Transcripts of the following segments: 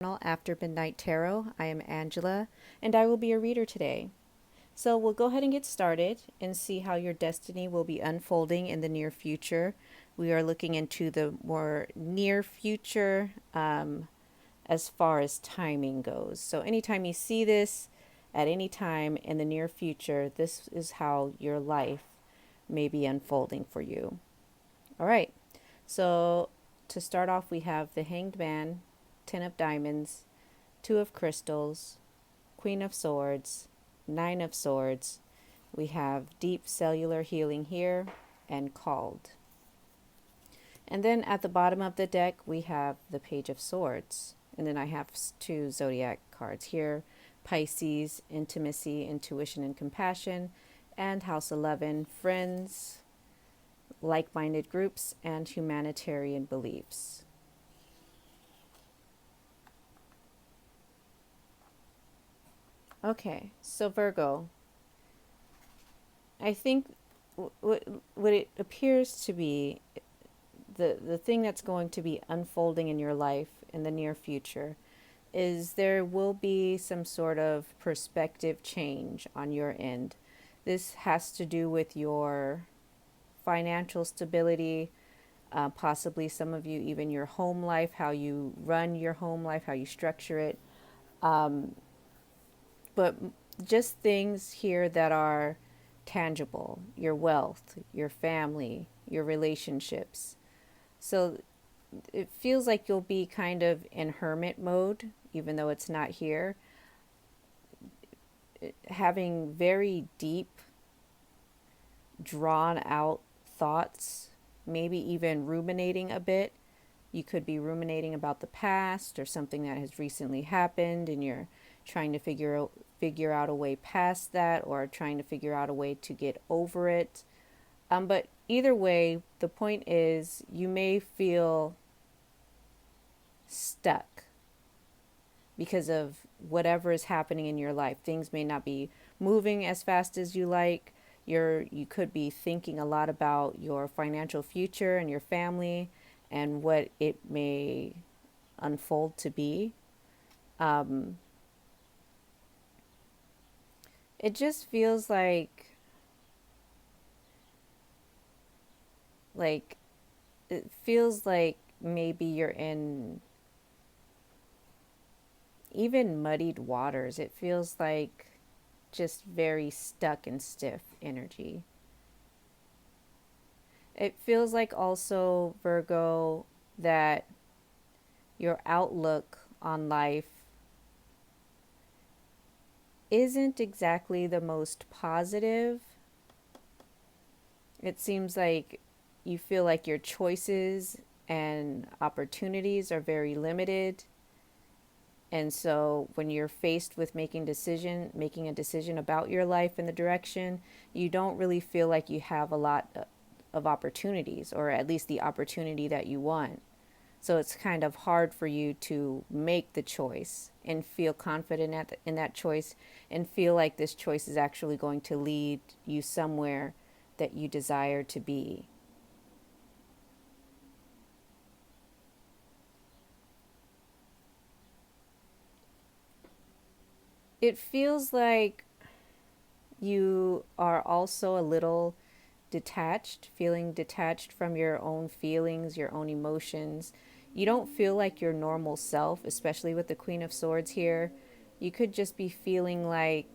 After Midnight Tarot. I am Angela, and I will be a reader today. So we'll go ahead and get started and see how your destiny will be unfolding in the near future. We are looking into the more near future as far as timing goes. So anytime you see this at any time in the near future, this is how your life may be unfolding for you. All right. So to start off, we have the Hanged Man, Ten of Diamonds, Two of Crystals, Queen of Swords, Nine of Swords. We have Deep Cellular Healing here and Called. And then at the bottom of the deck, we have the Page of Swords. And then I have two zodiac cards here, Pisces, Intimacy, Intuition, and Compassion, and House 11, Friends, like-minded groups, and humanitarian beliefs. Okay, so Virgo, I think what it appears to be the thing that's going to be unfolding in your life in the near future is there will be some sort of perspective change on your end. This has to do with your financial stability, possibly some of you, even your home life, how you run your home life, how you structure it. But just things here that are tangible, your wealth, your family, your relationships. So it feels like you'll be kind of in hermit mode, even though it's not here. Having very deep, drawn out thoughts, maybe even ruminating a bit. You could be ruminating about the past or something that has recently happened, and you're trying to figure out a way past that, or trying to figure out a way to get over it. But either way, the point is you may feel stuck because of whatever is happening in your life. Things may not be moving as fast as you like. You could be thinking a lot about your financial future and your family and what it may unfold to be. It just feels like it feels like maybe you're in even muddied waters. It feels like just very stuck and stiff energy. It feels like also, Virgo, that your outlook on life isn't exactly the most positive. It seems like you feel like your choices and opportunities are very limited. And so when you're faced with making a decision about your life and the direction, you don't really feel like you have a lot of opportunities, or at least the opportunity that you want. So it's kind of hard for you to make the choice and feel confident in that choice and feel like this choice is actually going to lead you somewhere that you desire to be. It feels like you are also a little detached, feeling detached from your own feelings, your own emotions. You don't feel like your normal self, especially with the Queen of Swords here. You could just be feeling like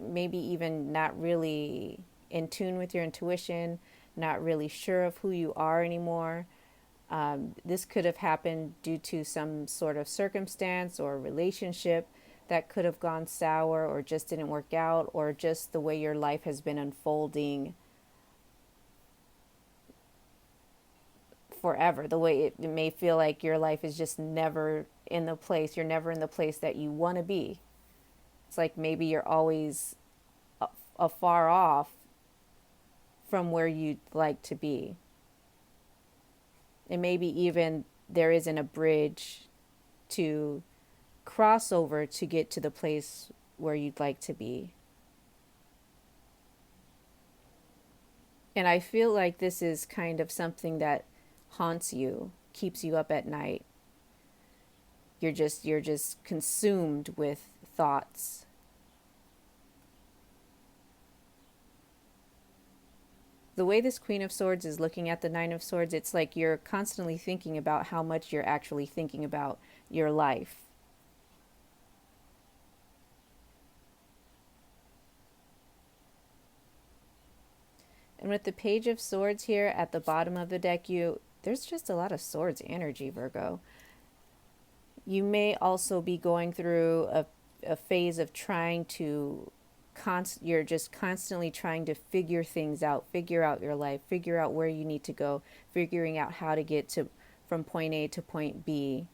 maybe even not really in tune with your intuition, not really sure of who you are anymore. This could have happened due to some sort of circumstance or relationship that could have gone sour or just didn't work out, or just the way your life has been unfolding forever. The way it may feel like your life is just never in the place, you're never in the place that you want to be. It's like maybe you're always afar off from where you'd like to be. And maybe even there isn't a bridge to cross over to get to the place where you'd like to be. And I feel like this is kind of something that haunts you, keeps you up at night. You're just consumed with thoughts. The way this Queen of Swords is looking at the Nine of Swords, it's like you're constantly thinking about how much you're actually thinking about your life. And with the Page of Swords here at the bottom of the deck, there's just a lot of swords energy, Virgo. You may also be going through a phase of trying to you're just constantly trying to figure things out, figure out your life, figure out where you need to go, figuring out how to get to from point A to point B.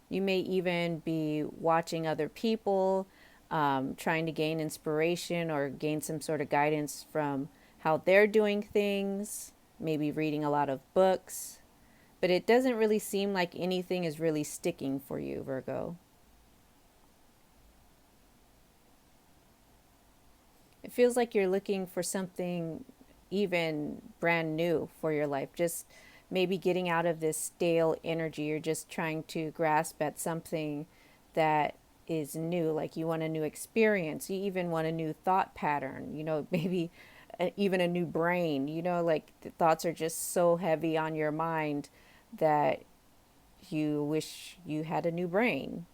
You may even be watching other people, trying to gain inspiration or gain some sort of guidance from how they're doing things, maybe reading a lot of books. But it doesn't really seem like anything is really sticking for you, Virgo. It feels like you're looking for something even brand new for your life. Just maybe getting out of this stale energy. You're just trying to grasp at something that is new. Like you want a new experience. You even want a new thought pattern. Maybe even a new brain. Like the thoughts are just so heavy on your mind that you wish you had a new brain.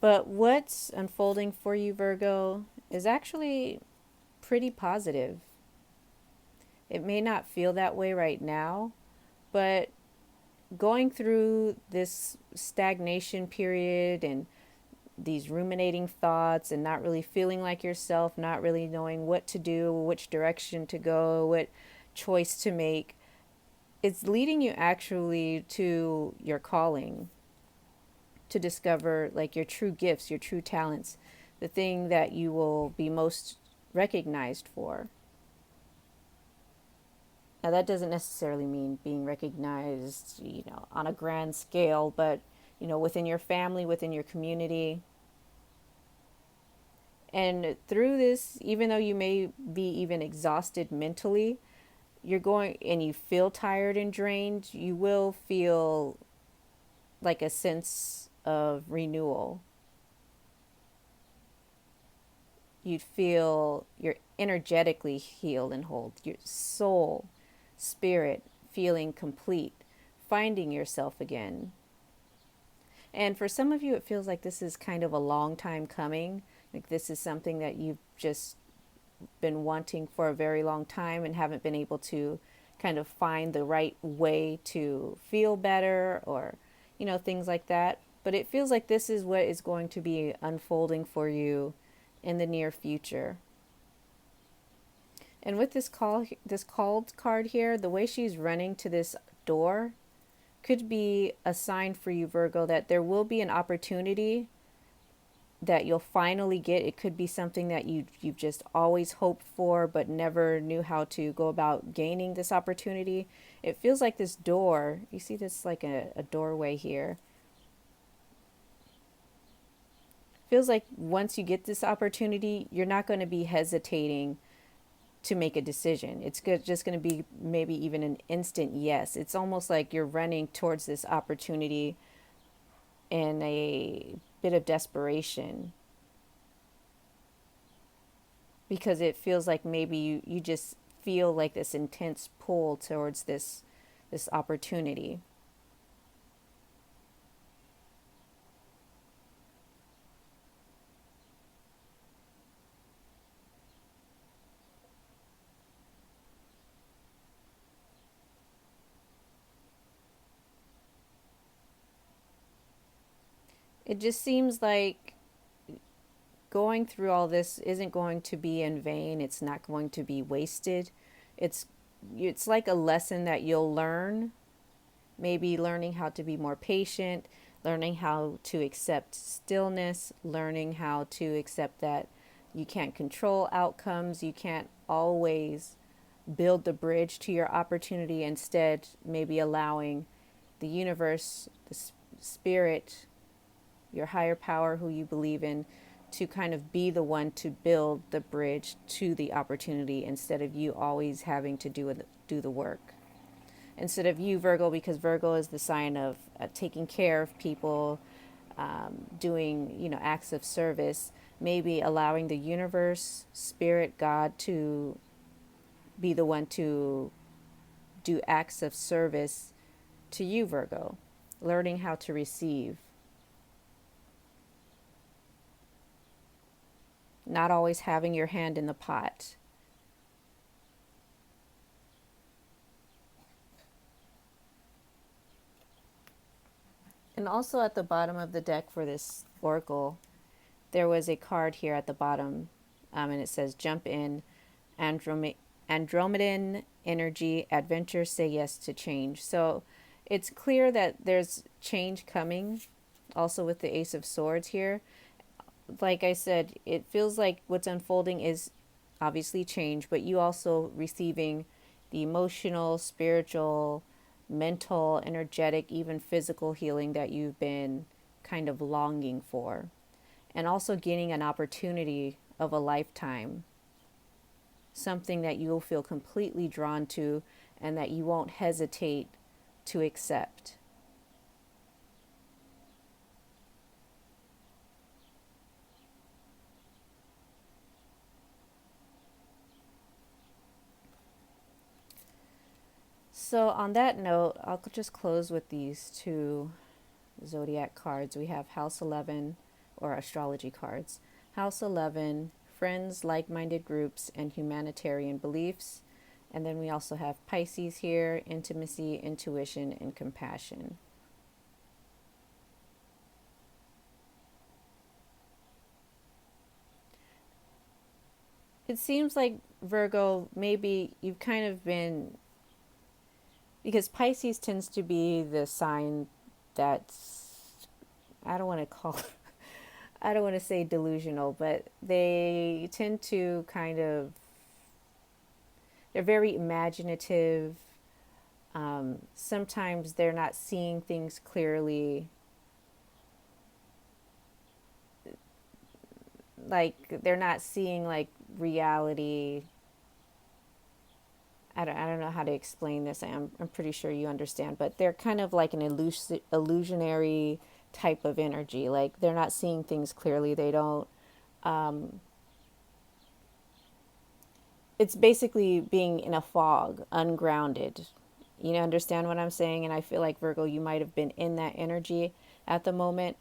But what's unfolding for you, Virgo, is actually pretty positive. It may not feel that way right now, but going through this stagnation period and these ruminating thoughts and not really feeling like yourself, not really knowing what to do, which direction to go, what choice to make, it's leading you actually to your calling, to discover like your true gifts, your true talents, the thing that you will be most recognized for. Now, that doesn't necessarily mean being recognized, on a grand scale, but, within your family, within your community. And through this, even though you may be even exhausted mentally, you're going and you feel tired and drained, you will feel like a sense of renewal. You'd feel you're energetically healed and whole, your soul, spirit feeling complete, finding yourself again. And for some of you, it feels like this is kind of a long time coming. Like this is something that you've just been wanting for a very long time and haven't been able to kind of find the right way to feel better or, things like that. But it feels like this is what is going to be unfolding for you in the near future. And with this called card here, the way she's running to this door could be a sign for you, Virgo, that there will be an opportunity that you'll finally get. It could be something that you've just always hoped for but never knew how to go about gaining this opportunity. It feels like this door, you see this like a doorway here. Feels like once you get this opportunity, you're not going to be hesitating to make a decision. It's just going to be maybe even an instant yes. It's almost like you're running towards this opportunity in a bit of desperation because it feels like maybe you just feel like this intense pull towards this opportunity. It just seems like going through all this isn't going to be in vain. It's not going to be wasted. It's it's like a lesson that you'll learn, maybe learning how to be more patient, learning how to accept stillness, learning how to accept that you can't control outcomes, you can't always build the bridge to your opportunity, instead maybe allowing the universe, the spirit, your higher power, who you believe in, to kind of be the one to build the bridge to the opportunity instead of you always having to do the work. Instead of you, Virgo, because Virgo is the sign of taking care of people, doing, acts of service, maybe allowing the universe, spirit, God to be the one to do acts of service to you, Virgo. Learning how to receive, not always having your hand in the pot. And also at the bottom of the deck for this oracle, there was a card here at the bottom, and it says, Jump in, Andromedan energy, adventure, say yes to change. So it's clear that there's change coming, also with the Ace of Swords here. Like I said, it feels like what's unfolding is obviously change, but you also receiving the emotional, spiritual, mental, energetic, even physical healing that you've been kind of longing for. And also getting an opportunity of a lifetime, something that you'll feel completely drawn to and that you won't hesitate to accept. So, on that note, I'll just close with these two zodiac cards. We have House 11, or astrology cards. House 11, friends, like minded groups, and humanitarian beliefs. And then we also have Pisces here, intimacy, intuition, and compassion. It seems like, Virgo, maybe you've kind of been, because Pisces tends to be the sign that's, I don't want to call I don't want to say delusional, but they tend to kind of, they're very imaginative. Sometimes they're not seeing things clearly. Like, they're not seeing like reality. I don't know how to explain this. I'm pretty sure you understand, but they're kind of like an illusionary type of energy. Like, they're not seeing things clearly. They don't, it's basically being in a fog, ungrounded. You understand what I'm saying? And I feel like, Virgo, you might have been in that energy at the moment,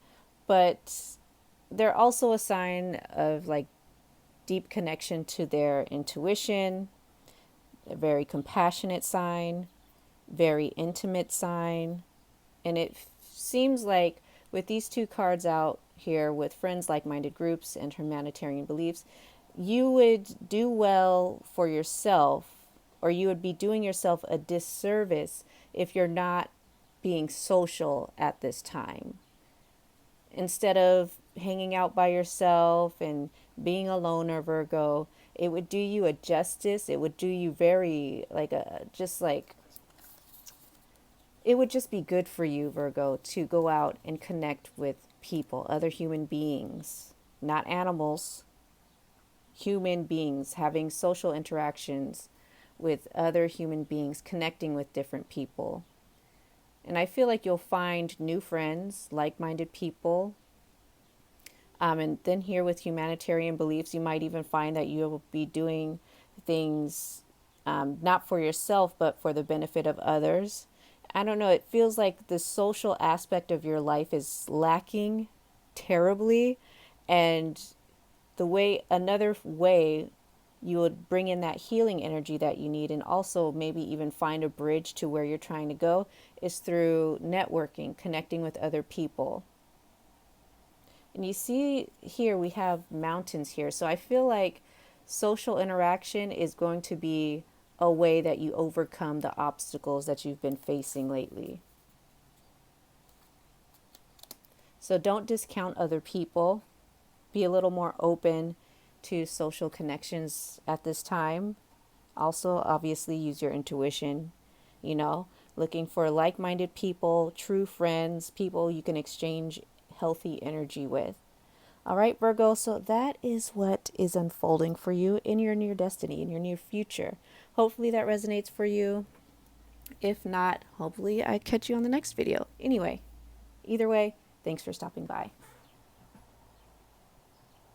but they're also a sign of like deep connection to their intuition, a very compassionate sign, very intimate sign. And it seems like with these two cards out here, with friends, like minded groups, and humanitarian beliefs, you would do well for yourself, or you would be doing yourself a disservice if you're not being social at this time. Instead of hanging out by yourself and being a loner, Virgo, it would do you a justice. It would do you very, like, a just like, it would just be good for you, Virgo, to go out and connect with people, other human beings, not animals, human beings, having social interactions with other human beings, connecting with different people. And I feel like you'll find new friends, like minded people. And then here with humanitarian beliefs, you might even find that you'll be doing things, not for yourself, but for the benefit of others. I don't know, it feels like the social aspect of your life is lacking terribly. And another way you would bring in that healing energy that you need, and also maybe even find a bridge to where you're trying to go, is through networking, connecting with other people. And you see here we have mountains here. So I feel like social interaction is going to be a way that you overcome the obstacles that you've been facing lately. So don't discount other people. Be a little more open to social connections at this time. Also, obviously, use your intuition, you know, looking for like minded people, true friends, people you can exchange healthy energy with. All right, Virgo, so that is what is unfolding for you in your near destiny, in your near future. Hopefully that resonates for you. If not, hopefully I catch you on the next video. Anyway, either way, thanks for stopping by.